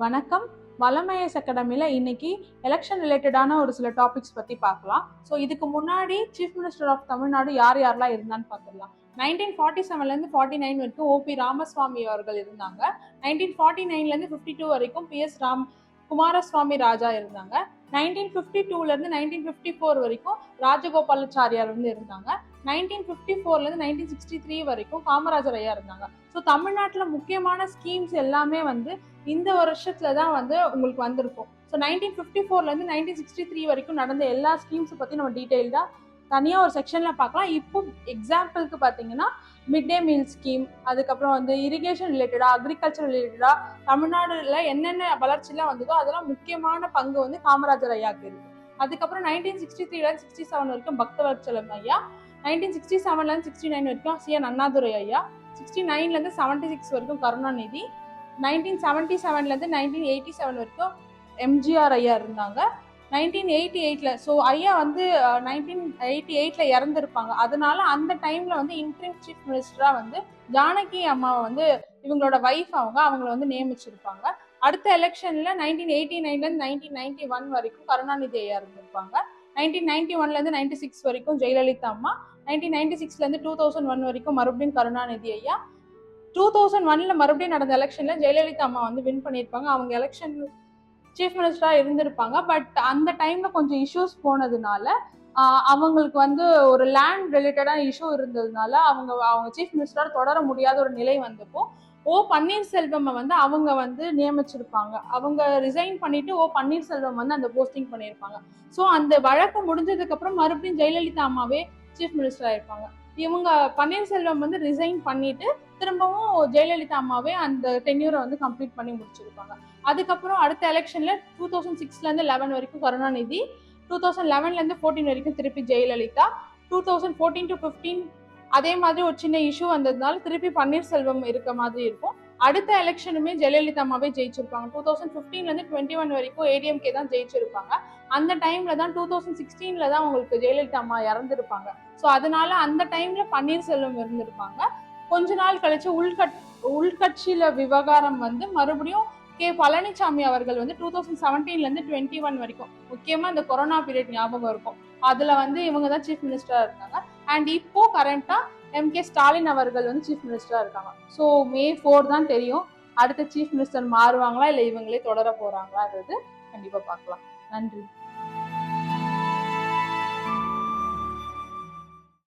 வணக்கம். வளமையஸ் அகாடமியில் இன்னைக்கு எலெக்ஷன் ரிலேட்டடான ஒரு சில டாபிக்ஸ் பற்றி பார்க்கலாம். ஸோ இதுக்கு முன்னாடி சீஃப் மினிஸ்டர் ஆஃப் தமிழ்நாடு யாரெல்லாம் இருந்தான்னு பார்த்துடலாம். 1947 49 வரைக்கும் ஓபி ராமசுவாமி அவர்கள் இருந்தாங்க. 1949 52 வரைக்கும் PS குமாரசுவாமி ராஜா இருந்தாங்க. 1952 1954 வரைக்கும் ராஜகோபாலாச்சாரியார் இருந்தாங்க. 1954 1963 வரைக்கும் காமராஜர் ஐயா இருந்தாங்க. ஸோ தமிழ்நாட்டில் முக்கியமான ஸ்கீம்ஸ் எல்லாமே இந்த வருஷத்துல தான் உங்களுக்கு வந்திருக்கும். ஸோ 1954 1963 வரைக்கும் நடந்த எல்லா ஸ்கீம்ஸ் பத்தி நம்ம டீட்டெயில்டா தனியா ஒரு செக்ஷன்ல பார்க்கலாம். இப்போ எக்ஸாம்பிளுக்கு பாத்தீங்கன்னா மிட் டே மீல் ஸ்கீம், அதுக்கப்புறம் இரிகேஷன் ரிலேட்டடா, அக்ரிகல்ச்சர் ரிலேட்டடா தமிழ்நாடுல என்னென்ன வளர்ச்சிலாம் வந்ததோ அதெல்லாம் முக்கியமான பங்கு காமராஜர் ஐயாக்கு இருக்கு. அதுக்கப்புறம் 1963 67 வரைக்கும் பக்தவத்சலம் ஐயா, 1967 69 வரைக்கும் CN அண்ணாதுரை ஐயா, 69 76 வரைக்கும் கருணாநிதி, 1977 1987 வரைக்கும் MGR ஐயா இருந்தாங்க. 1988 ஸோ ஐயா 1988 இறந்துருப்பாங்க. அதனால அந்த டைம்ல இன்டரிம் சீஃப் மினிஸ்டரா ஜானகி அம்மாவை இவங்களோட வைஃப் அவங்கள நியமிச்சிருப்பாங்க. அடுத்த எலெக்ஷன்ல 1989 1991 வரைக்கும் கருணாநிதி ஐயா இருந்திருப்பாங்க. 1991 96 வரைக்கும் ஜெயலலிதா அம்மா, 1996 2001 வரைக்கும் மறுபடியும் கருணாநிதி ஐயா. 2001 மறுபடியும் நடந்த எலெக்ஷன்ல ஜெயலலிதா அம்மா வின் பண்ணியிருப்பாங்க. அவங்க எலெக்ஷன் சீஃப் மினிஸ்டரா இருந்திருப்பாங்க. பட் அந்த டைம்ல கொஞ்சம் இஷ்யூஸ் போனதுனால அவங்களுக்கு ஒரு லேண்ட் ரிலேட்டடான இஷ்யூ இருந்ததுனால அவங்க சீஃப் மினிஸ்டரா தொடர முடியாத ஒரு நிலை வந்தப்போ பன்னீர்செல்வம் அவங்க நியமிச்சிருப்பாங்க. அவங்க ரிசைன் பண்ணிட்டு பன்னீர்செல்வம் அந்த போஸ்டிங் பண்ணியிருப்பாங்க. ஸோ அந்த வழக்கு முடிஞ்சதுக்கு அப்புறம் மறுபடியும் ஜெயலலிதா அம்மாவே சீஃப் மினிஸ்டரா இருப்பாங்க. இவங்க பன்னீர்செல்வம் ரிசைன் பண்ணிட்டு திரும்பவும் ஜெயலலிதா அம்மாவே அந்த டென்யூரை கம்ப்ளீட் பண்ணி முடிச்சிருப்பாங்க. அதுக்கப்புறம் அடுத்த எலெக்ஷன்ல 2006 11 வரைக்கும் கருணாநிதி, 2011 14 வரைக்கும் திருப்பி ஜெயலலிதா, 2014 to 15 அதே மாதிரி ஒரு சின்ன இஷ்யூ வந்ததுனால திருப்பி பன்னீர்செல்வம் இருக்க மாதிரி இருக்கும். அடுத்த எலெக்ஷனுமே ஜெயலலிதா அம்மாவே ஜெயிச்சிருப்பாங்க. 2015 21 வரைக்கும் ADMK தான் ஜெயிச்சிருப்பாங்க. அந்த டைம்ல தான் 2016 தான் உங்களுக்கு ஜெயலலிதா அம்மா இறந்துருப்பாங்க. ஸோ அதனால அந்த டைம்ல பன்னீர்செல்வம் இருந்திருப்பாங்க. கொஞ்ச நாள் கழிச்சு உள்கட்சியில விவகாரம் மறுபடியும் பழனிசாமி அவர்கள் 2017 21 வரைக்கும், முக்கியமா இந்த கொரோனா பீரியட் ஞாபகம் இருக்கும், அதுல இவங்க தான் சீஃப் மினிஸ்டரா இருக்காங்க. அண்ட் இப்போ கரண்டா MK ஸ்டாலின் அவர்கள் சீஃப் மினிஸ்டரா இருக்காங்க. ஸோ May 4 தான் தெரியும் அடுத்த சீஃப் மினிஸ்டர் மாறுவாங்களா இல்ல இவங்களே தொடர போறாங்களான்றது கண்டிப்பா பார்க்கலாம். நன்றி.